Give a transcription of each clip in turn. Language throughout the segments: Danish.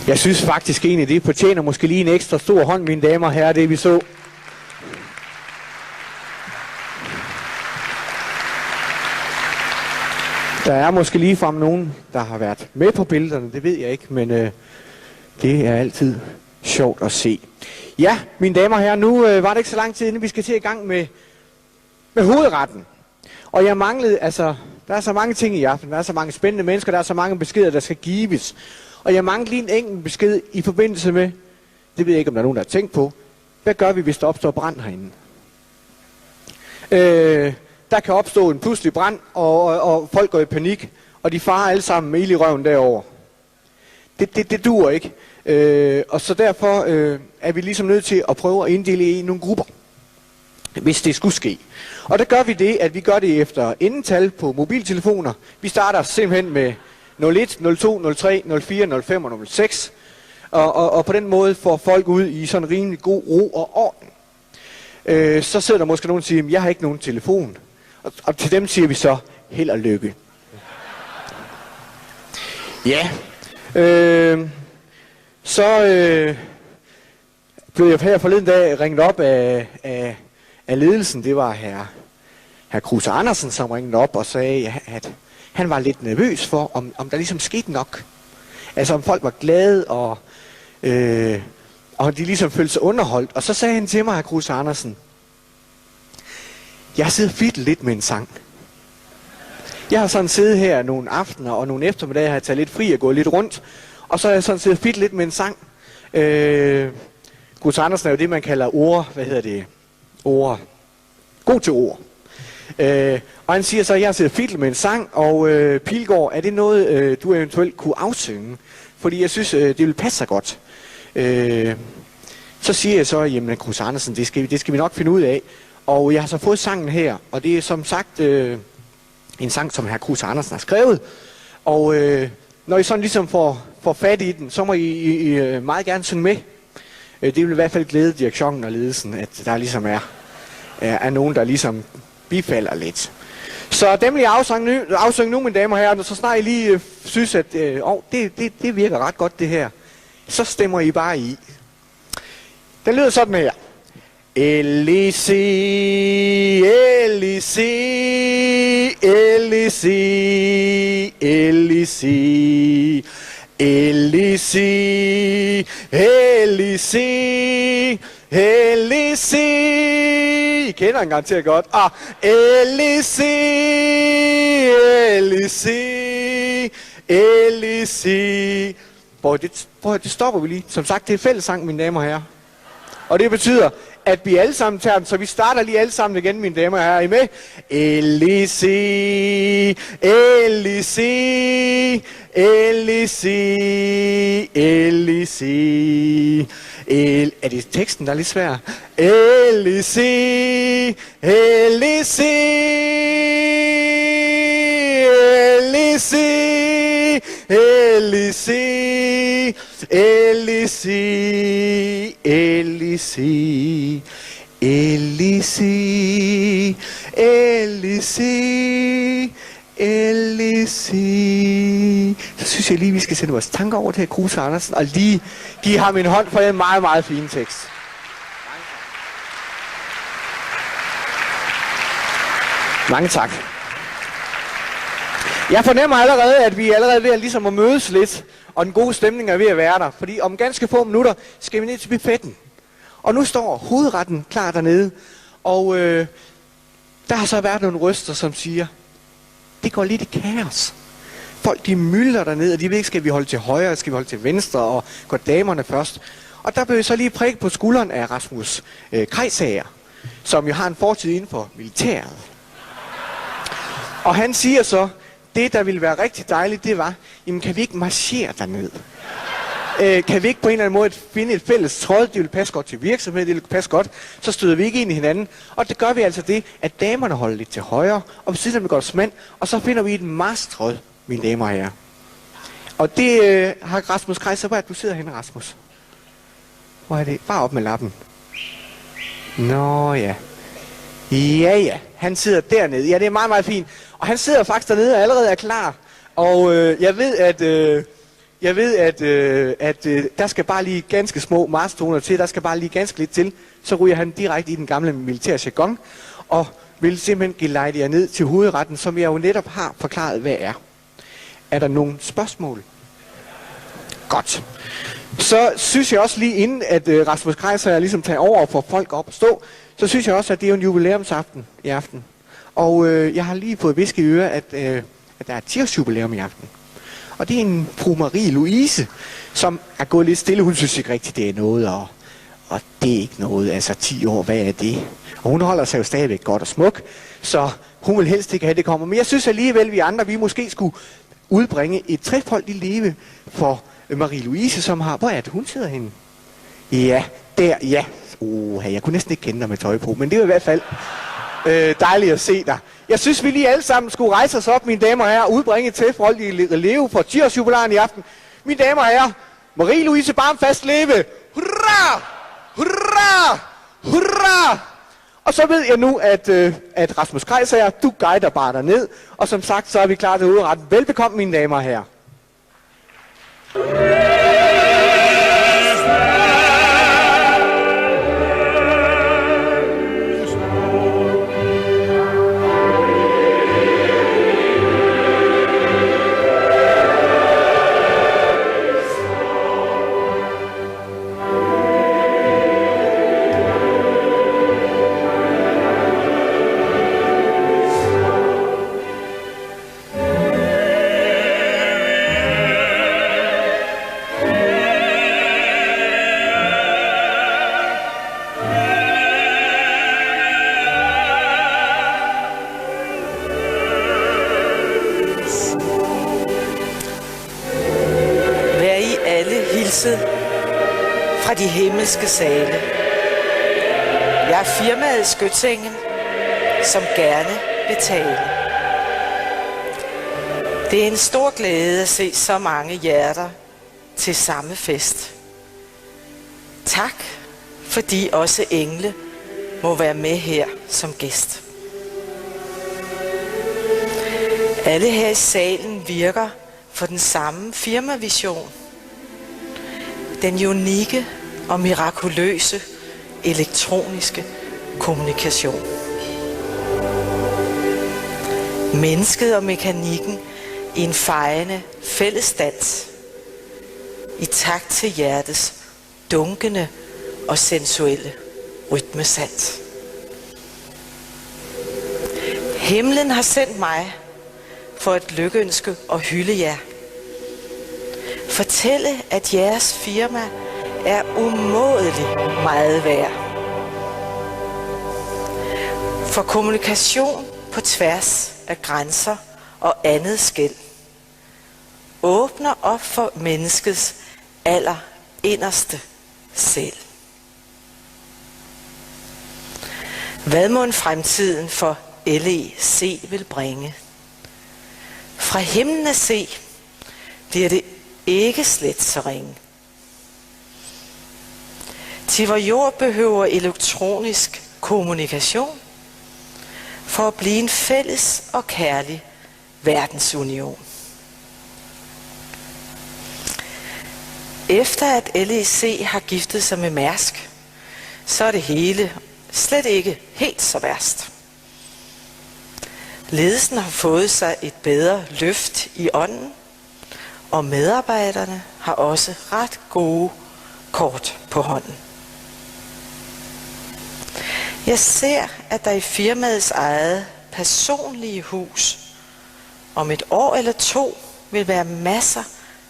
Jeg synes faktisk egentlig, det fortjener måske lige en ekstra stor hånd, mine damer og herrer, det vi så. Der er måske ligefrem nogen, der har været med på billederne, det ved jeg ikke, men det er altid sjovt at se. Ja, mine damer og herrer, nu var det ikke så lang tid, inden vi skal til i gang med hovedretten. Og jeg manglede, altså, der er så mange ting i aften, der er så mange spændende mennesker, der er så mange beskeder, der skal gives. Og jeg manglede lige en enkelt besked i forbindelse med, det ved jeg ikke, om der er nogen, der har tænkt på, hvad gør vi, hvis der opstår brand herinde? Der kan opstå en pludselig brand, og folk går i panik, og de farer alle sammen med ild i røven derover. Det duer ikke. Og så derfor er vi ligesom nødt til at prøve at inddele i nogle grupper, hvis det skulle ske. Og der gør vi det, at vi gør det efter endetal på mobiltelefoner. Vi starter simpelthen med 01, 02, 03, 04, 05 og 06. Og på den måde får folk ud i sådan en rimelig god ro og orden. Så sidder der måske nogen og siger, jeg har ikke nogen telefon. Og til dem siger vi så, held og lykke. Ja. Så blev jeg her forleden dag ringet op af ledelsen. Det var herr Kruse Andersen, som ringede op og sagde, at han var lidt nervøs for, om der ligesom skete nok. Altså om folk var glade, og de ligesom følte sig underholdt. Og så sagde han til mig, herr Kruse Andersen, jeg sidder fidlet lidt med en sang. Jeg har sådan siddet her nogle aftener og nogle eftermiddage, har jeg taget lidt fri og gået lidt rundt. Og så har jeg sådan siddet fidlet lidt med en sang. Kruse Andersen er jo det, man kalder ord. God til ord. Og han siger så, at jeg sidder fidlet med en sang, og Pilgaard, er det noget, du eventuelt kunne afsynge? Fordi jeg synes, det vil passe sig godt. Så siger jeg så, jamen Kruse Andersen, det skal vi nok finde ud af. Og jeg har så fået sangen her, og det er som sagt en sang, som herr Kruse Andersen har skrevet. Og når I sådan ligesom får fat i den, så må I meget gerne synge med. Det vil i hvert fald glæde direktionen og ledelsen, at der ligesom er nogen, der ligesom bifalder lidt. Så dem vil jeg afsynge nu, mine damer og herrer, så snart I lige synes, at det virker ret godt det her, så stemmer I bare i. Den lyder sådan her. L-I-C, L-I-C, L-I-C, L-I-C, L-I-C, L-I-C, L-I-C. I kender den garanteret godt. L-I-C, L-I-C, L-I-C. Det stopper vi lige. Som sagt, det er fællessang, mine damer og herrer. Og det betyder, at vi alle sammen tager den, så vi starter lige alle sammen igen, mine damer og herrer. Er I med? L-I-C, L-I-C, L-I-C, L-I-C. Er det teksten, der er lidt svær? L-I-C, L-I-C, L-I-C, L-I-C, L-I-C, L-I-C, L-I-C, L-I-C, L-I-C. Så synes jeg lige, vi skal sende vores tanker over til Kruse Andersen og lige give ham en hånd for en meget, meget fin tekst. Mange tak. Jeg fornemmer allerede, at vi er allerede ved at ligesom at mødes lidt, og den gode stemning er ved at være der. Fordi om ganske få minutter skal vi ned til buffetten. Og nu står hovedretten klar dernede. Og der har så været nogle røster, som siger, det går lidt i kaos. Folk de myldrer dernede, og de ved ikke, skal vi holde til højre, skal vi holde til venstre, og går damerne først. Og der blev jeg så lige prikket på skulderen af Rasmus Krejsager, som jo har en fortid inden for militæret. Og han siger så, det der ville være rigtig dejligt, det var, jamen kan vi ikke marchere derned? Kan vi ikke på en eller anden måde finde et fælles tråd, det vil passe godt til virksomheden, det vil passe godt, så støder vi ikke ind i hinanden. Og det gør vi altså det, at damerne holder lidt til højre, og ved siden af går mand, og så finder vi et marstråd, mine damer og herrer. Og det har Rasmus Kreiser, hvor er du sidder henne, Rasmus? Hvor er det? Bare op med lappen. Nå ja. Ja, han sidder dernede. Ja, det er meget, meget fint. Og han sidder faktisk dernede og allerede er klar. Og jeg ved, at Jeg ved, at der skal bare lige ganske små marstoner til, der skal bare lige ganske lidt til, så ryger han direkte i den gamle militære jargon, og vil simpelthen gelejde jer ned til hovedretten, som jeg jo netop har forklaret, hvad er. Er der nogle spørgsmål? Godt. Så synes jeg også lige inden, at Rasmus Kreiser ligesom tager over og får folk op at stå, så synes jeg også, at det er en jubilæumsaften i aften. Og jeg har lige fået visket i øre, at der er 10-årsjubilæum i aften. Og det er en fru Marie Louise, som er gået lidt stille. Hun synes ikke rigtigt, det er noget, og det er ikke noget. Altså 10 år, hvad er det? Og hun holder sig jo stadigvæk godt og smuk, så hun vil helst ikke have, det kommer. Men jeg synes alligevel, vi andre, vi måske skulle udbringe et trefoldigt leve for Marie Louise, som har... Hvor er det, hun sidder henne? Ja, der, ja. Jeg kunne næsten ikke kende dig med tøj på, men det er i hvert fald dejligt at se dig. Jeg synes, vi lige alle sammen skulle rejse os op, mine damer og herrer, og udbringe et trefoldigt leve for 10-årsjubilæen i aften. Mine damer og herrer, Marie Louise Barmfast leve! Hurra! Hurra! Hurra! Og så ved jeg nu, at Rasmus Kreiser, du guider bare derned. Og som sagt, så er vi klar til hovedretten. Velbekomme, mine damer og herrer. Fra de himmelske sale. Jeg er firmaet Skytsengel, som gerne vil tale. Det er en stor glæde at se så mange hjerter til samme fest. Tak, fordi også engle må være med her som gæst. Alle her i salen virker for den samme firmavision. Den unikke og mirakuløse elektroniske kommunikation. Mennesket og mekanikken i en fejende fællesdans. I takt til hjertets dunkende og sensuelle rytmesans. Himlen har sendt mig for at lykønske og hylde jer. Fortælle, at jeres firma er umådelig meget værd. For kommunikation på tværs af grænser og andet skel åbner op for menneskets allerinderste selv. Hvad må en fremtiden for LEC vil bringe? Fra himlen at se bliver det ikke slet så ringe. Til vor jord behøver elektronisk kommunikation for at blive en fælles og kærlig verdensunion. Efter at LEC har giftet sig med Mærsk, så er det hele slet ikke helt så værst. Ledelsen har fået sig et bedre løft i ånden, og medarbejderne har også ret gode kort på hånden. Jeg ser, at der i firmaets eget personlige hus om et år eller to vil være masser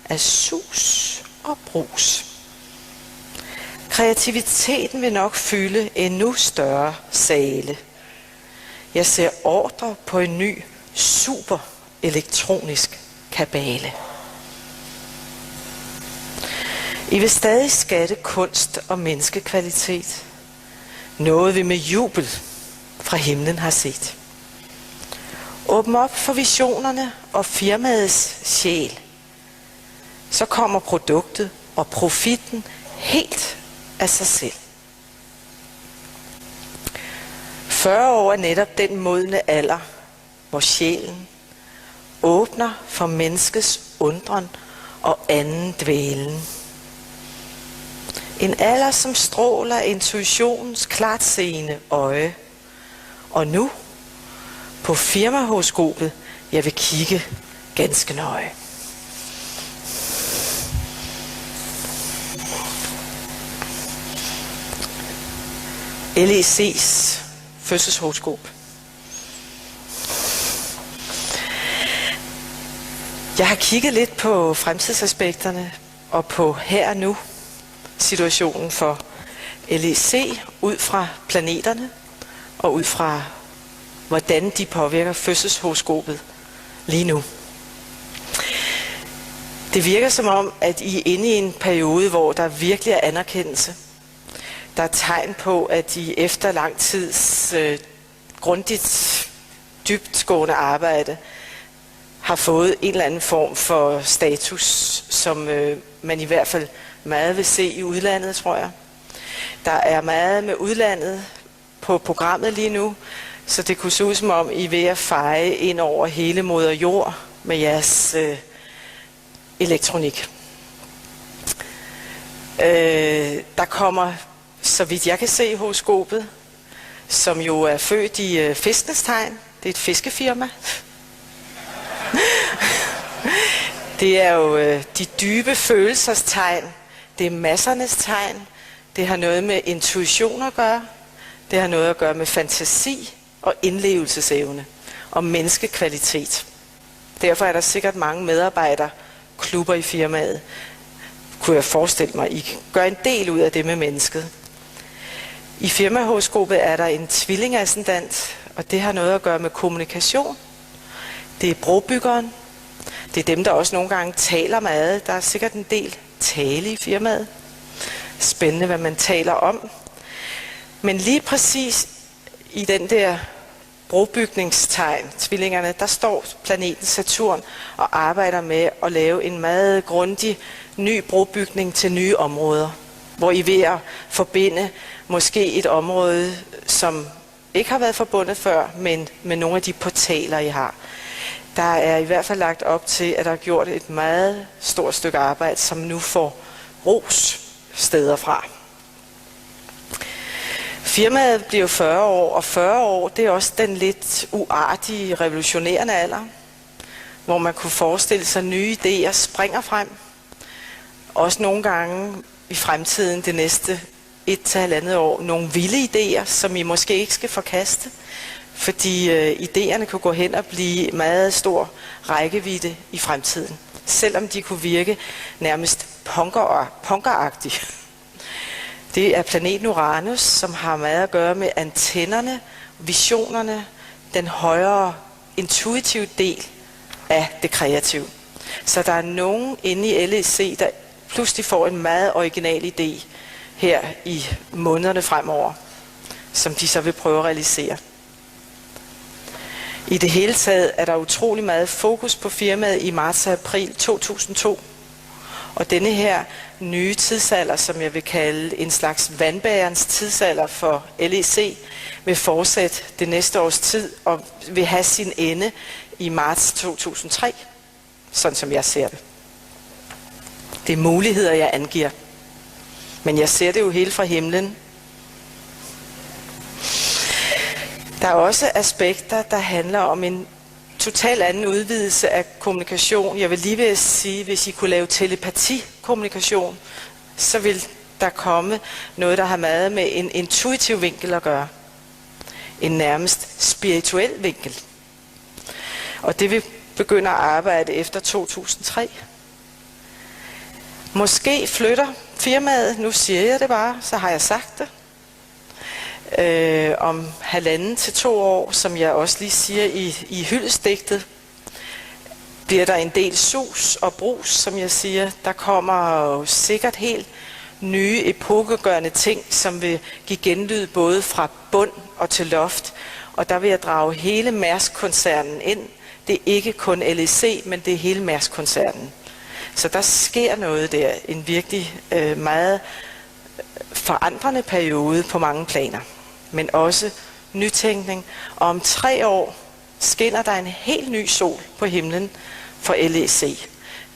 af sus og brus. Kreativiteten vil nok fylde endnu større sale. Jeg ser ordre på en ny super elektronisk kabale. I vil stadig skatte kunst og menneskekvalitet. Noget vi med jubel fra himlen har set. Åbn op for visionerne og firmaets sjæl. Så kommer produktet og profitten helt af sig selv. 40 år er netop den modne alder, hvor sjælen åbner for menneskets undren og anden dvælen. En alder, som stråler intuitionens klartseende øje. Og nu, på firmahoroskopet, jeg vil kigge ganske nøje. LEC's fødselshoroskop. Jeg har kigget lidt på fremtidsaspekterne og på her og nu situationen for LEC ud fra planeterne og ud fra hvordan de påvirker fødselshoroskopet lige nu. Det virker som om, at I er inde i en periode, hvor der virkelig er anerkendelse. Der er tegn på, at I efter lang tids grundigt, dybtgående arbejde har fået en eller anden form for status, som man i hvert fald meget vil se i udlandet, tror jeg. Der er meget med udlandet på programmet lige nu, så det kunne se ud som om, I er ved at feje ind over hele moder jord med jeres elektronik. Der kommer, så vidt jeg kan se i horoskopet, som jo er født i fiskenes tegn. Det er et fiskefirma. Det er jo de dybe følelsers tegn. Det er massernes tegn. Det har noget med intuition at gøre. Det har noget at gøre med fantasi og indlevelsesevne og menneskekvalitet. Derfor er der sikkert mange medarbejderklubber i firmaet. Kunne jeg forestille mig, I gør en del ud af det med mennesket. I firmahoroskopet er der en tvillingascendant, og det har noget at gøre med kommunikation. Det er brobyggeren. Det er dem, der også nogle gange taler meget. Der er sikkert en del tale i firmaet. Spændende, hvad man taler om. Men lige præcis i den der brobygningstegn, tvillingerne, der står planeten Saturn og arbejder med at lave en meget grundig ny brobygning til nye områder, hvor I er ved at forbinde måske et område, som ikke har været forbundet før, men med nogle af de portaler, I har. Der er i hvert fald lagt op til, at der er gjort et meget stort stykke arbejde, som nu får ros steder fra. Firmaet bliver 40 år, og 40 år, det er også den lidt uartige, revolutionerende alder, hvor man kunne forestille sig, nye idéer springer frem. Også nogle gange i fremtiden, det næste 1-1,5 år, nogle vilde idéer, som I måske ikke skal forkaste, fordi idéerne kunne gå hen og blive meget stor rækkevidde i fremtiden, selvom de kunne virke nærmest punkeragtige. Det er planeten Uranus, som har meget at gøre med antennerne, visionerne, den højere intuitive del af det kreative. Så der er nogen inde i LEC, der pludselig får en meget original idé her i månederne fremover, som de så vil prøve at realisere. I det hele taget er der utrolig meget fokus på firmaet i marts og april 2002. Og denne her nye tidsalder, som jeg vil kalde en slags vandbærens tidsalder for LEC, vil fortsætte det næste års tid og vil have sin ende i marts 2003, sådan som jeg ser det. Det er muligheder, jeg angiver. Men jeg ser det jo helt fra himlen. Der er også aspekter, der handler om en total anden udvidelse af kommunikation. Jeg vil lige ved at sige, hvis I kunne lave telepatikommunikation, så vil der komme noget, der har meget med en intuitiv vinkel at gøre. En nærmest spirituel vinkel. Og det vil begynde at arbejde efter 2003. Måske flytter firmaet, nu siger jeg det bare, så har jeg sagt det, om 1,5 til 2 år, som jeg også lige siger i hyldestigtet, bliver der en del sus og brus, som jeg siger. Der kommer jo sikkert helt nye epokegørende ting, som vil give genlyd både fra bund og til loft. Og der vil jeg drage hele Mærsk-koncernen ind. Det er ikke kun LEC, men det er hele Mærsk-koncernen. Så der sker noget der, en virkelig meget forandrende periode på mange planer. Men også nytænkning. Og om 3 år skinner der en helt ny sol på himlen for LEC.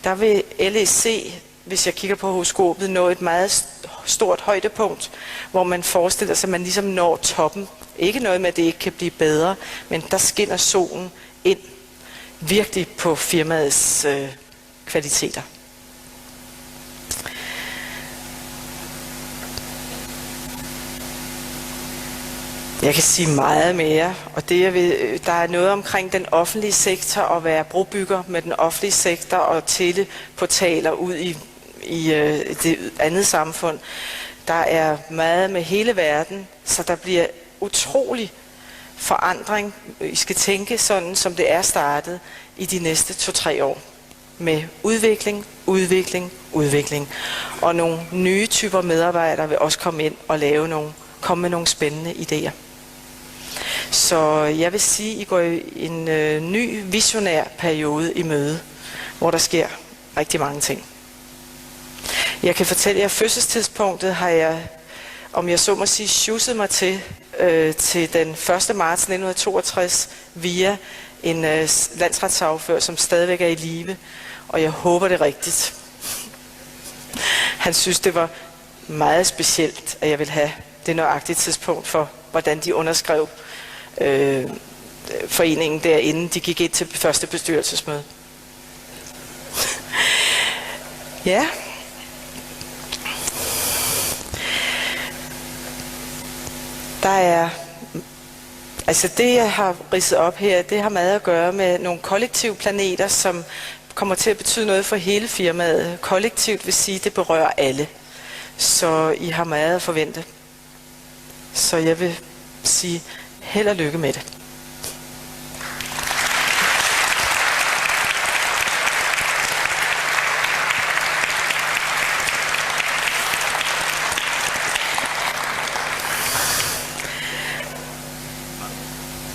der vil LEC, hvis jeg kigger på horoskopet, nå et meget stort højdepunkt, hvor man forestiller sig, at man ligesom når toppen. Ikke noget med, at det ikke kan blive bedre, men der skinner solen ind virkelig på firmaets kvaliteter. Jeg kan sige meget mere, og der er noget omkring den offentlige sektor, at være brobygger med den offentlige sektor og teleportaler ud i det andet samfund. Der er meget med hele verden, så der bliver utrolig forandring. I skal tænke sådan, som det er startet i de næste 2-3 år. Med udvikling, udvikling, udvikling. Og nogle nye typer medarbejdere vil også komme ind og komme med nogle spændende idéer. Så jeg vil sige, at I går i en ny visionær periode i møde, hvor der sker rigtig mange ting. Jeg kan fortælle jer, at fødselstidspunktet har jeg, om jeg så må sige, sjusset mig til den 1. marts 1962 via en landsretssagfører, som stadigvæk er i live, og jeg håber det er rigtigt. Han synes, det var meget specielt, at jeg vil have det nøjagtige tidspunkt for, hvordan de underskrev foreningen der, inden de gik ind til første bestyrelsesmøde. Ja. Der er, altså det jeg har ridset op her, det har meget at gøre med nogle kollektive planeter, som kommer til at betyde noget for hele firmaet. Kollektivt vil sige, at det berører alle. Så I har meget at forvente. Så jeg vil sige, held og lykke med det.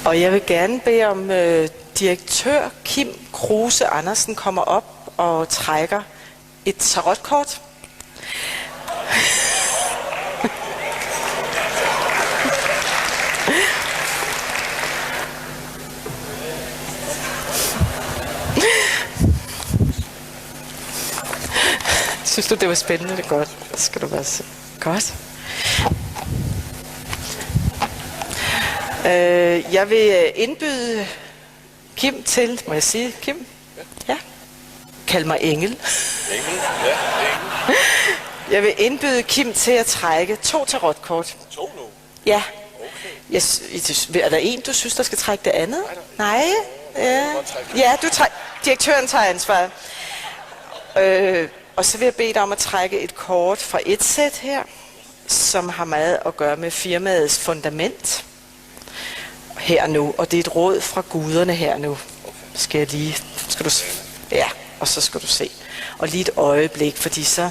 Og jeg vil gerne bede om direktør Kim Kruse Andersen kommer op og trækker et tarotkort. Synes du, det var spændende? Det er godt. Det skal du bare se. Godt. Jeg vil indbyde Kim til, må jeg sige, Kim? Ja. Kald mig Engel. Engel, ja, Engel. Jeg vil indbyde Kim til at trække 2 tarotkort. 2 nu? Ja. Okay. Er der en, du synes, der skal trække det andet? Nej. Ja, direktøren tager ansvaret. Og så vil jeg bede dig om at trække et kort fra et sæt her, som har meget at gøre med firmaets fundament. Her nu, og det er et råd fra guderne her nu. Skal du ja, og så skal du se. Og lige et øjeblik, fordi så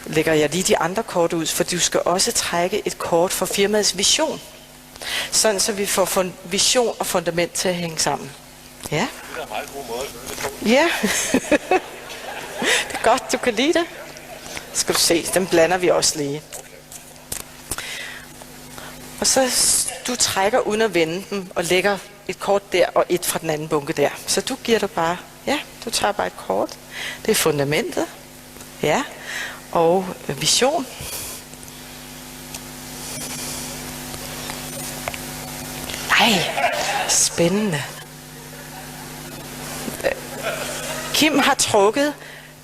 lægger jeg lige de andre kort ud, for du skal også trække et kort for firmaets vision. Sådan, så vi får vision og fundament til at hænge sammen. Ja. Det er en meget god måde at gøre det på. Ja. Det er godt, du kan lide det. Skal du se, dem blander vi også lige. Og så du trækker uden at vende dem, og lægger et kort der, og et fra den anden bunke der. Så du giver dig bare, ja, du tager bare et kort. Det er fundamentet. Ja, og vision. Ej, spændende. Kim har trukket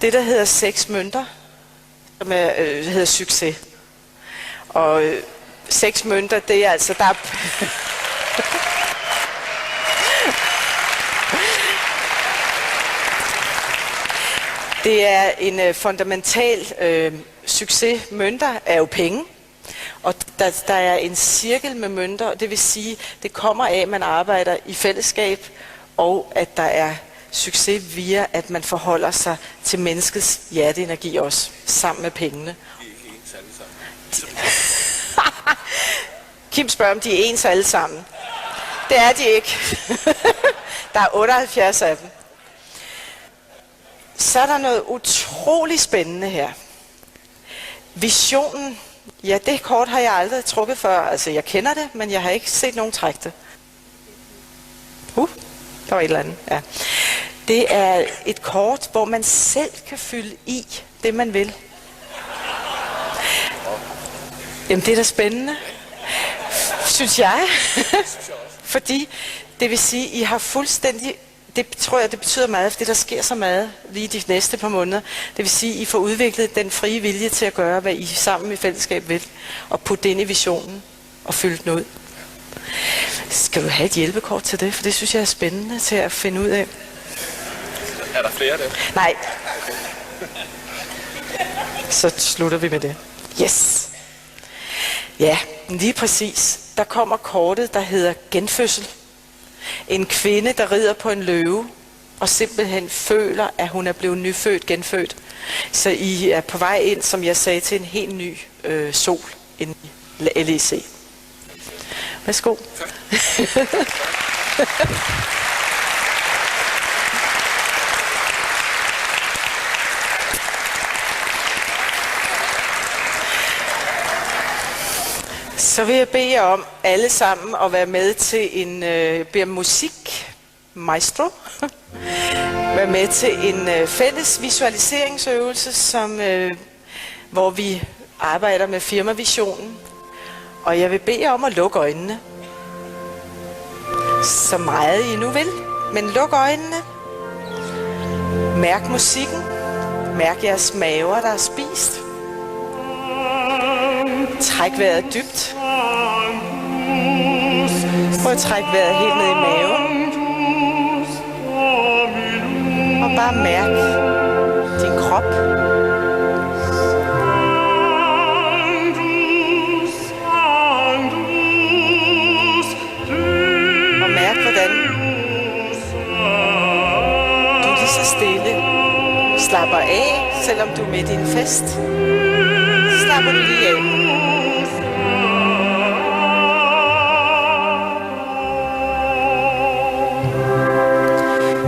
det, der hedder 6 mønter, som hedder succes. Og 6 mønter, det er altså, der er... Det er en fundamental succes. Mønter er jo penge, og der er en cirkel med mønter, og det vil sige, det kommer af, at man arbejder i fællesskab, og at der er succes via, at man forholder sig til menneskets hjerteenergi også, sammen med pengene. Kim spørger, om de er ens alle sammen. Det er de ikke. Der er 78 af dem. Så er der noget utrolig spændende her. Visionen. Ja, det kort har jeg aldrig trukket før. Altså, jeg kender det, men jeg har ikke set nogen trække det. Der var et eller andet, ja. Det er et kort, hvor man selv kan fylde i det, man vil. Jamen, det er da spændende. Synes jeg. Fordi det vil sige, I har fuldstændig... Det tror jeg, det betyder meget, for det der sker så meget lige de næste par måneder. Det vil sige, I får udviklet den frie vilje til at gøre, hvad I sammen i fællesskab vil, og putte det ind i visionen og fylde den ud. Skal du have et hjælpekort til det? For det synes jeg er spændende til at finde ud af. Er der flere af dem? Nej. Så slutter vi med det. Yes. Ja, lige præcis. Der kommer kortet, der hedder genfødsel. En kvinde, der rider på en løve, og simpelthen føler, at hun er blevet nyfødt, genfødt. Så I er på vej ind, som jeg sagde, til en helt ny sol, en LEC. Værsgo. Så vil jeg bede jer om alle sammen at være med til en bede om musik, maestro, være med til en fælles visualiseringsøvelse, hvor vi arbejder med firmavisionen. Og jeg vil bede jer om at lukke øjnene, så meget I nu vil, men luk øjnene, mærk musikken, mærk jeres maver, der er spist. Træk vejret dybt. Prøv at trække vejret helt ned i maven. Og bare mærk din krop. Og mærk, hvordan du lige så stille slapper af, selvom du er midt i en fest. Slapper du lige af.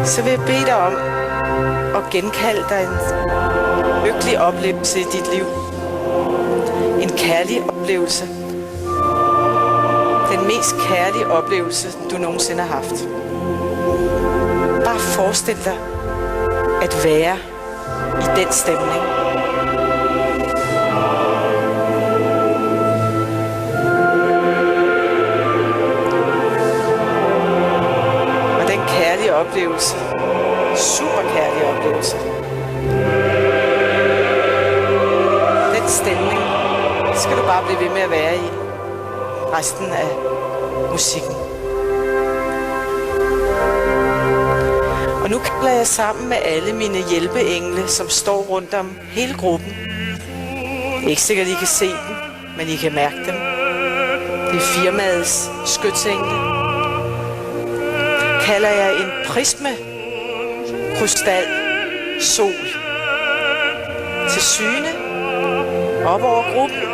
Så vil jeg bede dig om at genkalde dig en lykkelig oplevelse i dit liv. En kærlig oplevelse. Den mest kærlige oplevelse, du nogensinde har haft. Bare forestil dig at være i den stemning. Oplevelse. Super kærlig oplevelse. Den stemning skal du bare blive ved med at være i resten af musikken. Og nu kalder jeg sammen med alle mine hjælpeengle, som står rundt om hele gruppen. Det er ikke sikkert, at I kan se dem, men I kan mærke dem. Det er firmaets skytsengle. Kalder jeg en prisme, krystal, sol til syne op over gruppen.